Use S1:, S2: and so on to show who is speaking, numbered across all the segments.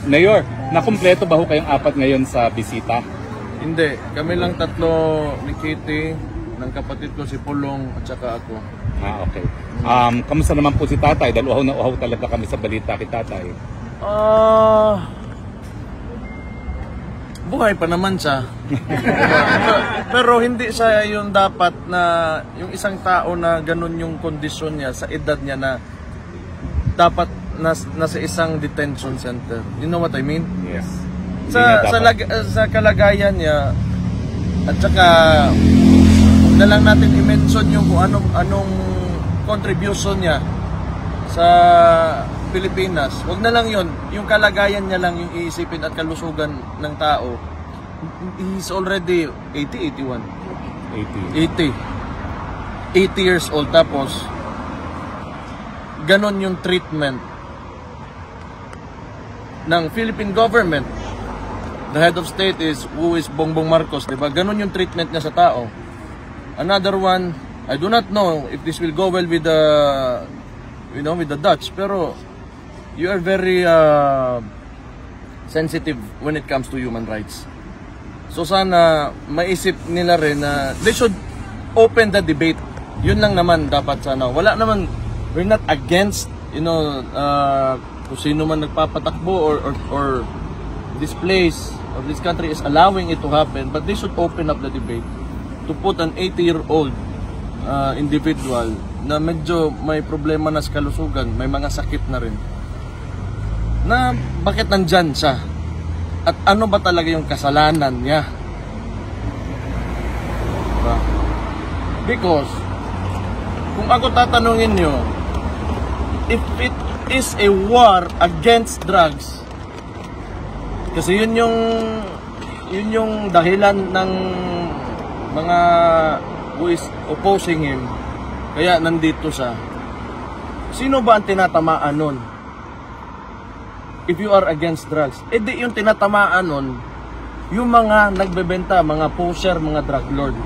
S1: Mayor, nakumpleto ba ho kayong apat ngayon sa bisita?
S2: Hindi, kami lang tatlo ni Kitty, ng kapatid ko si Pulong at saka ako.
S1: Okay. Kamusta naman po si tatay? Dahil uhaw na uhaw talaga kami sa balita kay tatay.
S2: Buhay pa naman siya. Pero hindi siya yung dapat na, yung isang tao na ganun yung kondisyon niya sa edad niya na dapat nasa isang detention center. You know what I mean?
S1: Yes.
S2: Sa kalagayan niya, at saka huwag na lang natin i-mention yung kung anong contribution niya sa Pilipinas. Huwag na lang yun. Yung kalagayan niya lang yung iisipin at kalusugan ng tao. He's already 80 years old. Tapos ganon yung treatment ng Philippine government. The head of state is Bongbong Marcos, diba? Ganon yung treatment niya sa tao. Another one, I do not know if this will go well with the, with the Dutch, pero you are very sensitive when it comes to human rights. So sana maisip nila rin na they should open the debate. Yun lang naman dapat sana. Wala naman, we're not against, kung sino man nagpapatakbo or this place or this country is allowing it to happen, but they should open up the debate to put an 80-year-old individual na medyo may problema na sa kalusugan, may mga sakit na rin, na bakit nandyan siya at ano ba talaga yung kasalanan niya, diba? Because kung ako tatanungin nyo, if it is a war against drugs, kasi yun yung dahilan ng mga who is opposing him, kaya nandito siya. Sino ba ang tinatamaan nun? If you are against drugs, di yung tinatamaan nun yung mga nagbebenta, mga pusher, mga drug lord.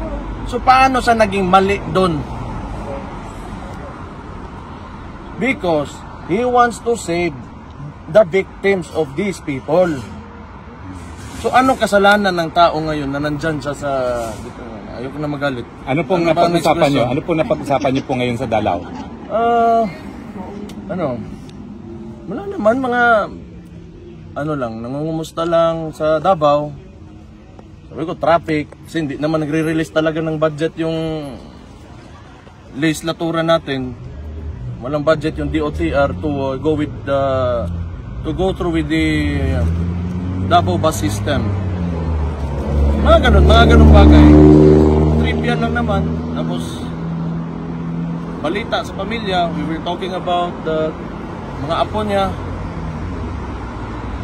S2: So paano siya naging mali doon? Because he wants to save the victims of these people. So anong kasalanan ng tao ngayon na nandyan siya sa... Ayoko na magalit.
S1: Ano pong napag-usapan nyo? Ano pong napag-usapan nyo po ngayon sa Dalao?
S2: Wala naman, mga... nangungumusta lang sa Davao. Sabi ko, traffic. Kasi hindi naman nagre-release talaga ng budget yung legislatura natin. Walang budget yung DOTR to go through with the Davao bus system. Mga ganun bagay. Trivia lang naman. Tapos balita sa pamilya, we were talking about the mga apo niya.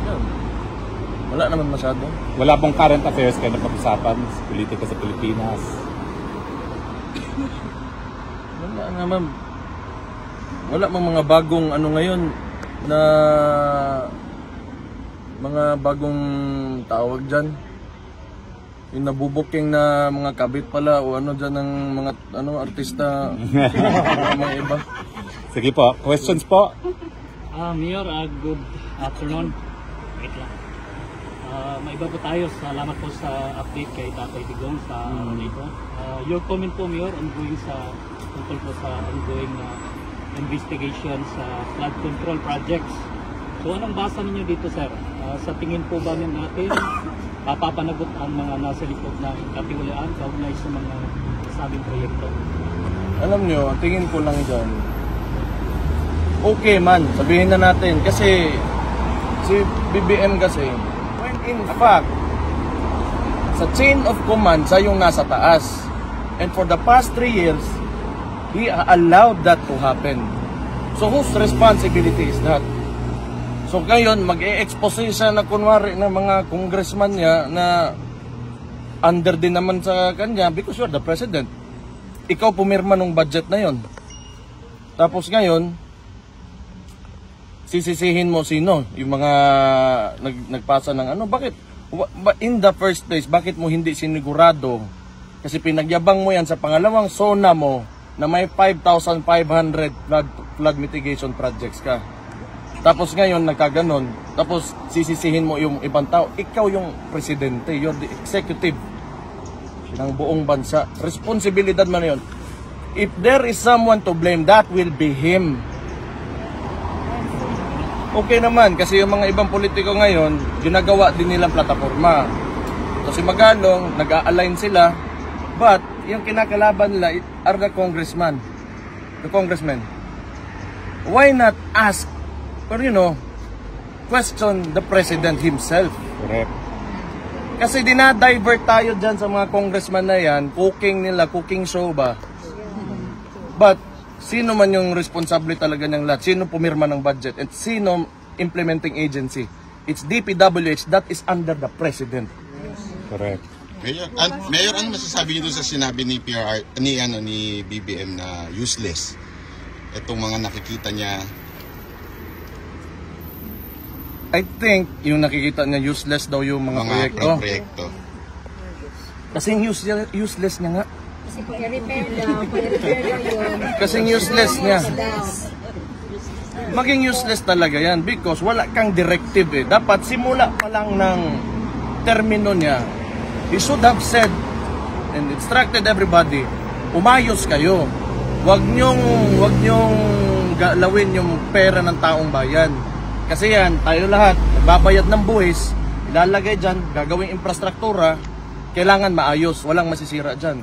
S2: Yan. Wala naman masyado.
S1: Wala pong current affairs kayo na pag-usapan sa politika sa Pilipinas?
S2: Wala naman. Wala mang mga bagong ngayon na mga bagong tawag dyan. Yung nabubuking na mga kabit pala o dyan ng mga artista, mga iba.
S1: Sige po, questions po?
S3: Mayor, good afternoon. Wait lang. May iba po tayo. Salamat po sa update kay Tatay Digong sa araw na ito. Your comment po, Mayor, tungkol po sa ongoing investigation sa flood control projects. So anong basa ninyo dito, sir? Sa tingin po ba natin mapapanagot ang mga nasa likod ng katiwalaan kaugnay sa mga sabing proyekto?
S2: Alam nyo, ang tingin ko lang dyan, okay man, sabihin na natin. Kasi si BBM kasi, when in fact, sa chain of command, siya yung nasa taas. And for the past 3 years, he allowed that to happen. So whose responsibility is that? So ngayon, mag-e-expose siya na kunwari ng mga congressman niya na under din naman sa kanya because you're the president. Ikaw pumirma ng budget na yon. Tapos ngayon, sisisihin mo sino? Yung mga nagpasa ng bakit? In the first place, bakit mo hindi sinigurado? Kasi pinagyabang mo yan sa pangalawang zona mo na may 5,500 flood mitigation projects ka. Tapos ngayon, nagkaganon. Tapos sisisihin mo yung ibang tao. Ikaw yung presidente. You're the executive ng buong bansa. Responsibilidad mo na yun. If there is someone to blame, that will be him. Okay naman, kasi yung mga ibang politiko ngayon, ginagawa din nilang plataforma. So si Magalong, nag-a-align sila. But, yung kinakalaban nila are the congressmen. Why not ask, or question the president himself?
S1: Correct.
S2: Kasi dinadivert tayo dyan sa mga congressman na yan, cooking show ba? But, sino man yung responsable talaga ng lahat? Sino pumirma ng budget? At sino implementing agency? It's DPWH, that is under the president.
S1: Correct.
S4: Mayor, ano masasabi niyo doon sa sinabi ni ni BBM na useless? Itong mga nakikita niya.
S2: I think yung nakikita niya useless daw yung mga proyekto. Kasing useless niya nga.
S5: Kasi kung i-repair daw yun.
S2: Kasing useless niya. Maging useless talaga yan because wala kang directive eh. Dapat simula pa lang ng termino niya, he should have said and instructed everybody, umayos kayo. Wag niyong galawin yung pera ng taong bayan. Kasi yan, tayo lahat, nagbabayad ng buwis, ilalagay dyan, gagawing infrastruktura, kailangan maayos, walang masisira dyan.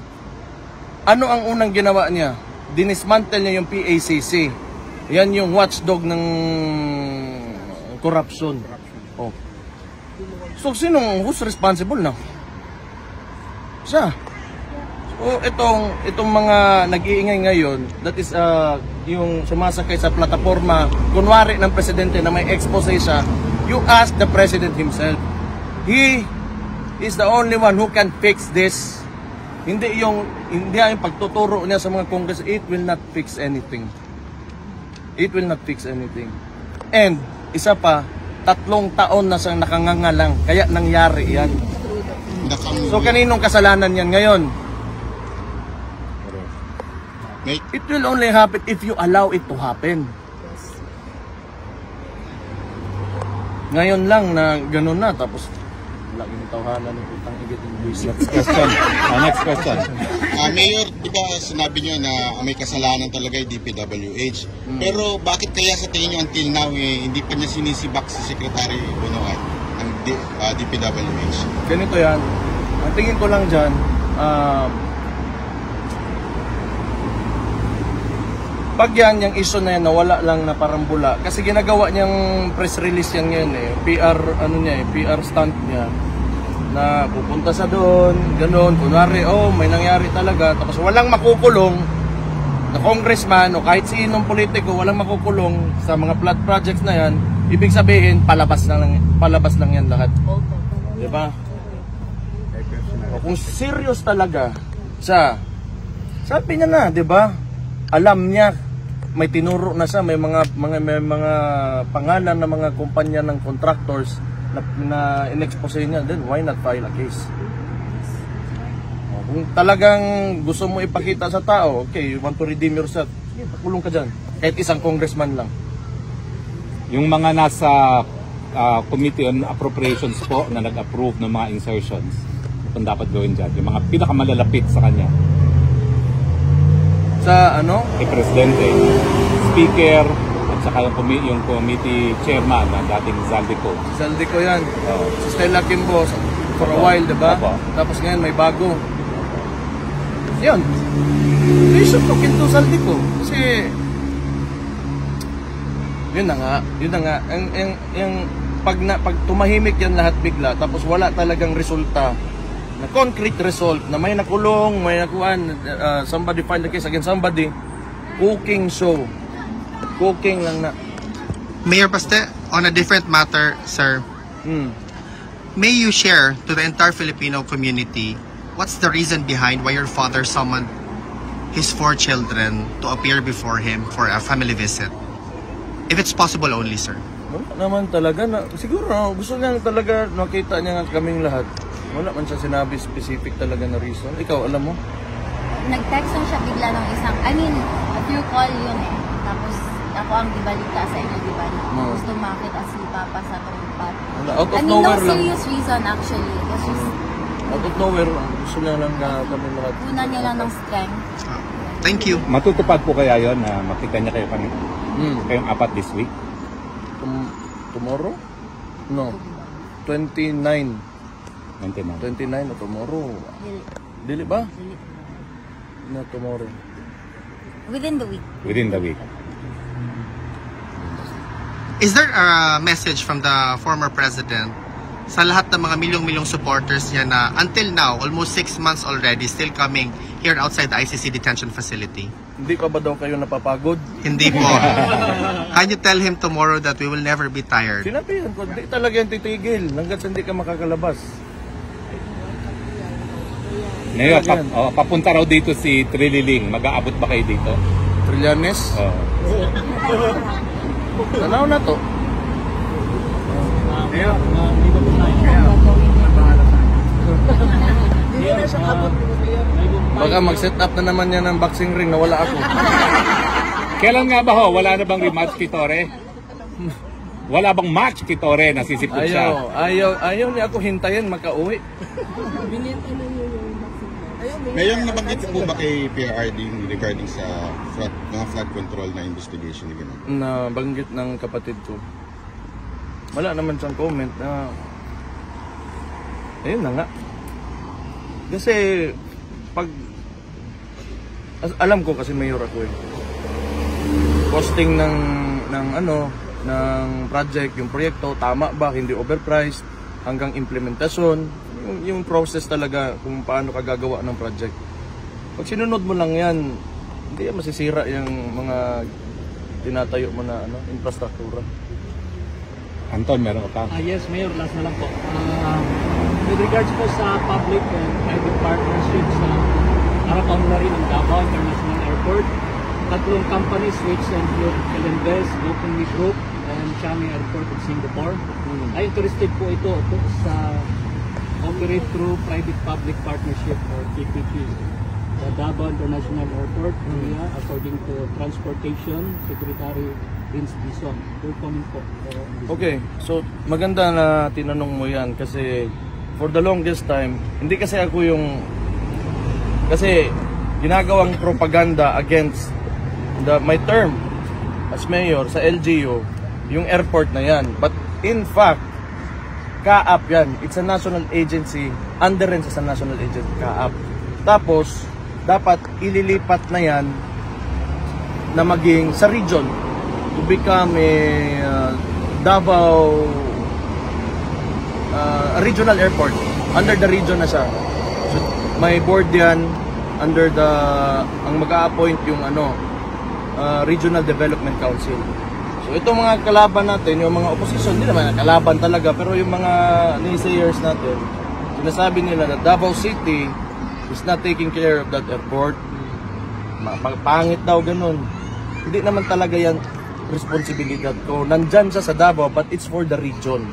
S2: Ano ang unang ginawa niya? Dinismantle niya yung PACC. Yan yung watchdog ng corruption. Oh. So, who's responsible na? Siya. So, itong mga nag-iingay ngayon, that is yung sumasakay sa plataforma, kunwari ng presidente na may expose siya, you ask the president himself. He is the only one who can fix this. Hindi yung pagtuturo niya sa mga congress, it will not fix anything. It will not fix anything. And, isa pa, 3 taon na siyang nakangangalang, kaya nangyari yan. So, kaninong kasalanan yan ngayon? It will only happen if you allow it to happen. Ngayon lang na gano'n na, tapos lagi ng tawhanan ng utang igit ng buwis.
S1: Next question. Next question.
S4: Mayor, di ba sinabi niyo na may kasalanan talaga yung DPWH? Pero bakit kaya sa tingin niyo until now hindi pa niya sinisibak si Secretary Bunoan ng DPWH?
S2: Ganito yan. Ang tingin ko lang dyan, pag yan, yung issue na yan, nawala lang na parang bula. Kasi ginagawa niyang press release yan ngayon eh. PR stunt niya. Na pupunta sa doon, gano'n. Kunwari, may nangyari talaga. Tapos walang makukulong na congressman o kahit sinong politiko, walang makukulong sa mga flood projects na yan. Ibig sabihin, palabas lang yan lahat. Diba? O kung serious talaga siya, sabi niya na, diba? Alam niya, may tinuro na siya, may mga pangalan ng mga kumpanya ng contractors na in-expose niya, then why not file a case? Kung talagang gusto mo ipakita sa tao, okay, you want to redeem yourself, pakulong ka dyan. Kahit isang congressman lang.
S1: Yung mga nasa Committee on Appropriations po na nag-approve ng mga insertions, kung dapat gawin dyan, yung mga pinakamalalapit sa kanya.
S2: Sa ano?
S1: Kay Presidente, Speaker, at saka yung committee chairman na dating Zaldico.
S2: Zaldico yan. Si Stella Kimbo for a while, diba? Tapos ngayon may bago. Yun. We should look into Zaldico. Kasi yun na nga. Pag tumahimik yan lahat bigla, tapos wala talagang resulta, na concrete result, na may nakulong, may nakuhan, somebody filed the case against somebody, cooking show. Cooking lang na.
S6: Mayor Baste, on a different matter, sir, may you share to the entire Filipino community what's the reason behind why your father summoned his 4 children to appear before him for a family visit? If it's possible only, sir.
S2: Wala naman talaga. Siguro, gusto niya talaga nakita niya kaming lahat. Wala man siya sinabi specific talaga na reason. Ikaw, alam mo?
S5: Nag-text lang siya bigla ng isang, a few call yun eh. Tapos, ako ang gibalita sa inyo, di ba?
S2: Oo.
S5: Gusto makita si Papa sa tumpat.
S2: Out of
S5: I mean, no
S2: nowhere lang.
S5: serious reason actually. It's just
S2: Out of nowhere, gusto niya lang kami lahat.
S5: una niya lang ng strength.
S6: Thank you.
S1: Matutupad po kaya yon na makita niya kayo kayong apat this week?
S2: Tomorrow? No. 29 na tomorrow. Dili ba? Na tomorrow.
S5: Within the week.
S1: Within the week.
S6: Is there a message from the former president sa lahat ng mga milyong-milyong supporters niya na until now, almost 6 months already, still coming here outside the ICC detention facility?
S2: Hindi pa ba daw kayo napapagod?
S6: Hindi po. Can you tell him tomorrow that we will never be tired?
S2: Sinabihan ko, hindi talaga yan titigil hanggat hindi ka makakalabas.
S1: Ngayon, papunta raw dito si Trililing. Mag-aabot ba kayo dito?
S2: Trillanes?
S1: Oh.
S2: Tanaw na to.
S3: Mayor, may iba po tayo.
S2: Baka mag-set up na naman yan ng boxing ring na wala ako.
S1: Kailan nga ba ho? Wala na bang rematch kay Torre? Wala bang match kay Torre? Nasisipot siya.
S2: Ayaw niya ako hintayin makauwi.
S4: Mayor, nabanggit po ba kay PRRD regarding sa mga flood control na investigation ni ganun?
S2: Na banggit ng kapatid ko. Wala naman siyang comment na ayun na nga. Kasi pag alam ko kasi mayor ako eh. Posting ng project, yung proyekto tama ba, hindi overpriced, hanggang implementasyon, yung process talaga kung paano ka gagawa ng project. Pag sinunod mo lang yan, hindi yan masisira yung mga tinatayo mo na infrastruktura.
S1: Anton, meron ka pa?
S3: Yes, Mayor, last na lang po. With regards po sa public and private partnerships sa harapan na rin ng Davao International Airport, tatlong companies which include Philinvest, GoConWe Group, and Changi Airport of Singapore. Ay interested po ito sa operate through private-public partnership or PPP. The Davao International Airport, according to Transportation Secretary Vince Dizon. Your comment po.
S2: Okay, so maganda na tinanong mo yan kasi for the longest time, hindi kasi ako kasi ginagawang propaganda against my term as mayor sa LGU, yung airport na yan. But in fact, CAAP yan. It's a national agency. Under rin sa national agency, CAAP. Tapos, dapat ililipat na yan na maging sa region to become a Davao regional airport. Under the region na siya. So, may board yan under ang mag-a-appoint yung Regional Development Council. So itong mga kalaban natin, yung mga opposition, hindi naman kalaban talaga, pero yung mga naysayers natin, sinasabi nila na Davao City is not taking care of that airport. Pangit daw ganun. Hindi naman talaga yan responsibilidad ko. Nandyan siya sa Davao, but it's for the region.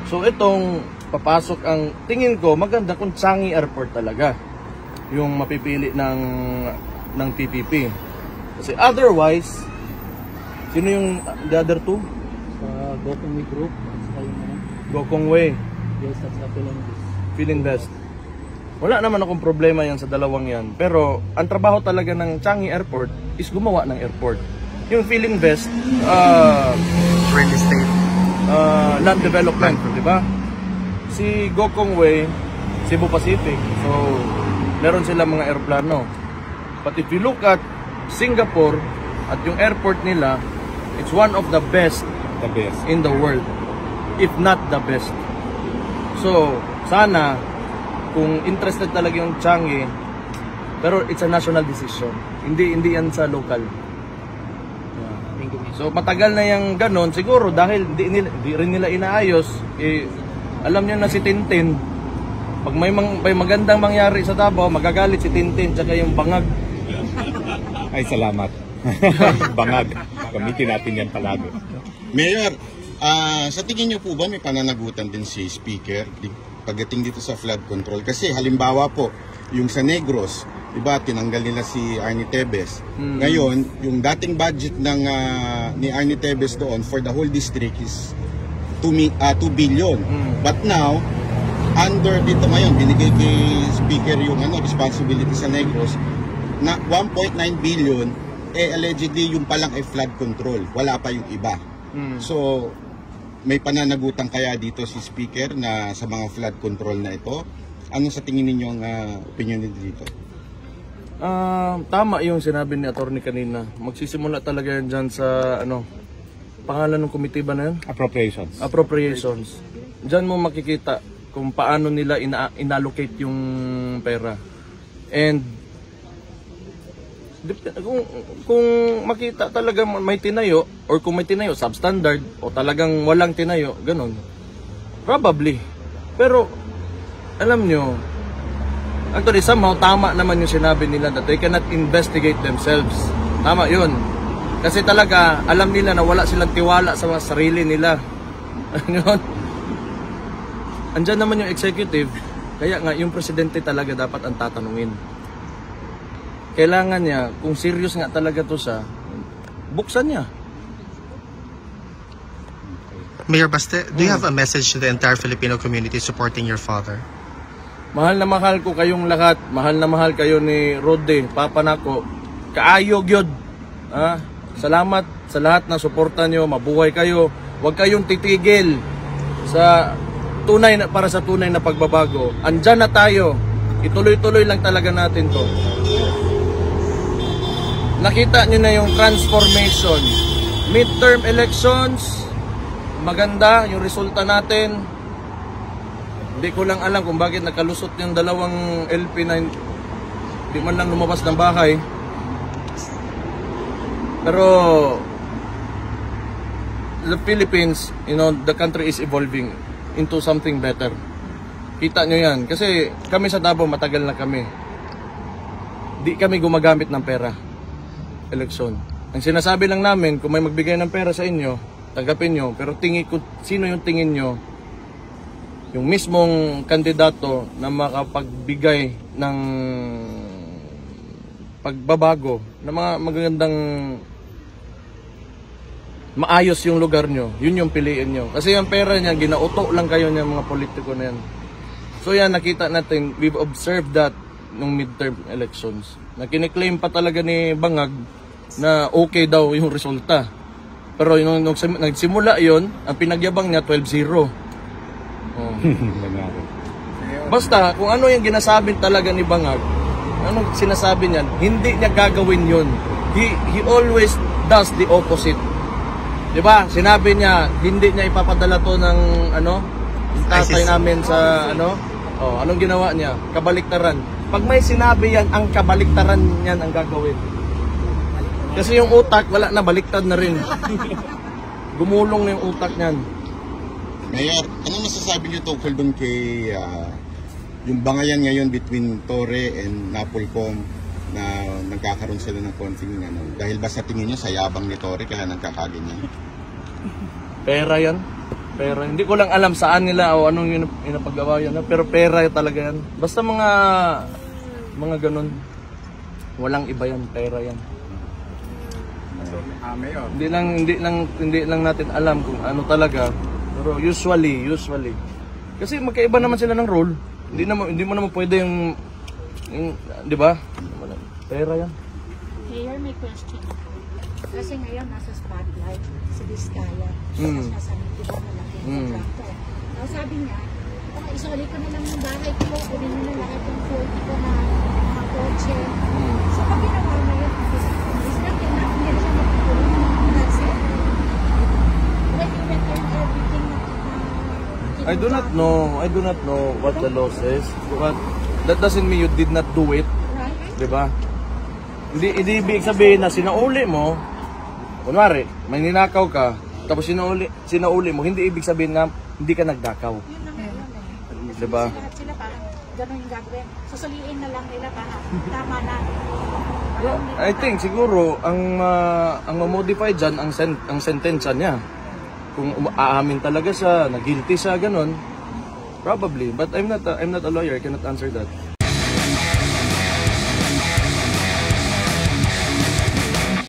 S2: So itong papasok ang tingin ko, maganda kung Changi Airport talaga yung mapipili ng PPP. Kasi otherwise, sino yung the other two?
S3: Sa GoConWe Group, sa yung
S2: GoConWe.
S3: yes, at sa
S2: Philinvest. Wala naman akong problema yan sa dalawang yan. Pero ang trabaho talaga ng Changi Airport is gumawa ng airport. Yung Philinvest,
S6: Real estate.
S2: land development, di ba? Si GoConWe, Cebu Pacific. So, meron sila mga aeroplano. But if you look at Singapore at yung airport nila, it's one of the best in the world, if not the best. So sana kung interested talaga yung Changi, pero it's a national decision, hindi yan sa local. So matagal na yung ganon siguro dahil hindi rin nila inaayos. Alam niyo na si Tintin, pag may magandang mangyari sa Davao, magagalit si Tintin tsaka yung bangag.
S1: Ay, salamat. Bangag. Gamitin natin yan palagi.
S4: Mayor, sa tingin niyo po ba may pananagutan din si Speaker pagdating dito sa flood control? Kasi halimbawa po, yung sa Negros, Diba, tinanggal nila si Arnie Tevez. Ngayon, yung dating budget ng ni Arnie Tevez doon for the whole district is 2 billion. But now, under dito ngayon, binigay kay Speaker yung responsibility sa Negros na 1.9 billion, allegedly yung palang ay flood control. Wala pa yung iba. So, may pananagutan kaya dito si Speaker na sa mga flood control na ito? Ano sa tingin ninyo ang opinion nito dito?
S2: Tama yung sinabi ni attorney kanina. Magsisimula talaga yan dyan sa pangalan ng committee ba na yun? Appropriations. Dyan mo makikita kung paano nila inallocate yung pera. And kung makita talaga may tinayo, or kung may tinayo substandard o talagang walang tinayo, ganun. Probably. Pero alam nyo, actually, somehow, tama naman yung sinabi nila that they cannot investigate themselves. Tama yun. Kasi talaga, alam nila na wala silang tiwala sa sarili nila. Andyan naman yung executive, kaya nga, yung presidente talaga dapat ang tatanungin. Kailangan niya, kung serious nga talaga to siya, buksan niya.
S6: Mayor Baste, do you have a message to the entire Filipino community supporting your father?
S2: Mahal na mahal ko kayong lahat. Mahal na mahal kayo ni Rode, Papa nako. Kaayog yun. Salamat sa lahat ng suporta nyo. Mabuhay kayo. Huwag kayong titigil sa para sa tunay na pagbabago. Andyan na tayo. Ituloy-tuloy lang talaga natin to. Nakita nyo na yung transformation. Midterm elections, maganda yung resulta natin. Hindi ko lang alam kung bakit nakalusot yung dalawang LP na hindi man lang lumabas ng bahay. Pero the Philippines, the country is evolving into something better. Kita nyo yan. Kasi kami sa Davao, matagal na kami. Di kami gumagamit ng pera. Eleksyon. Ang sinasabi lang namin, kung may magbigay ng pera sa inyo, tanggapin nyo. Pero sino yung tingin nyo? Yung mismong kandidato na makapagbigay ng pagbabago, na mga magagandang maayos yung lugar nyo, yun yung piliin nyo. Kasi yung pera niya, ginauto lang kayo niya mga politiko na yan. So yan, nakita natin, we've observed that nung midterm elections. Na kiniklaim pa talaga ni Bangag na okay daw yung resulta. Pero nung nagsimula yon, ang pinagyabang niya 12-0. Basta kung ano yung ginasabi talaga ni Bangag, anong sinasabi niyan, hindi niya gagawin yun. He always does the opposite. Diba? Sinabi niya, hindi niya ipapadala to ng tatay namin sa anong ginawa niya? Kabaliktaran. Pag may sinabi yan, ang kabaliktaran niyan ang gagawin. Kasi yung utak, wala na, baliktad na rin. Gumulong na yung utak niyan.
S4: Mayor, ano masasabi niyo tungkol dun kay yung bangayan ngayon between Torre and Napolcom na nagkakaroon sila ng konting dahil ba sa tingin niyo sa yabang ni Torre kaya nagkakaganyan?
S2: Pera yan. Pera. Hindi ko lang alam saan nila o anong inapagawa yan. Pero pera talaga yan. Basta mga ganun. Walang iba yan. Pera yan. Hindi lang natin alam kung ano talaga. Pero usually. Kasi magkaiba naman sila ng role. Hindi mo naman pwede yung 'di ba? Pera yan.
S7: Mayor, may question. Kasi ngayon nasa spotlight si Vizcaya. Nasa diba malaki yung contractor. Now sabi niya, isoli ko na lang ng bahay ko, kunin mo na lahat ng 40 ko na mga kotse. So pag ginawa na yun, is that enough? Hindi na siya magpapulong ng that's it? Like you return everything
S2: I do not know what the law says. But that doesn't mean you did not do it.
S7: Right?
S2: Diba? Hindi ibig sabihin na sinauli mo, kunwari, may ninakaw ka, tapos sinauli mo, hindi ibig sabihin na hindi ka nagdakaw.
S7: Yun na ngayon eh.
S2: Diba?
S7: Lahat sila parang gano'n yung gagawin. Susuliin na lang nila para tama na.
S2: I think siguro ang ma-modify dyan ang sentensya niya. Kung aamin talaga siya, na guilty siya, ganon, probably. But I'm not a lawyer, I cannot answer that.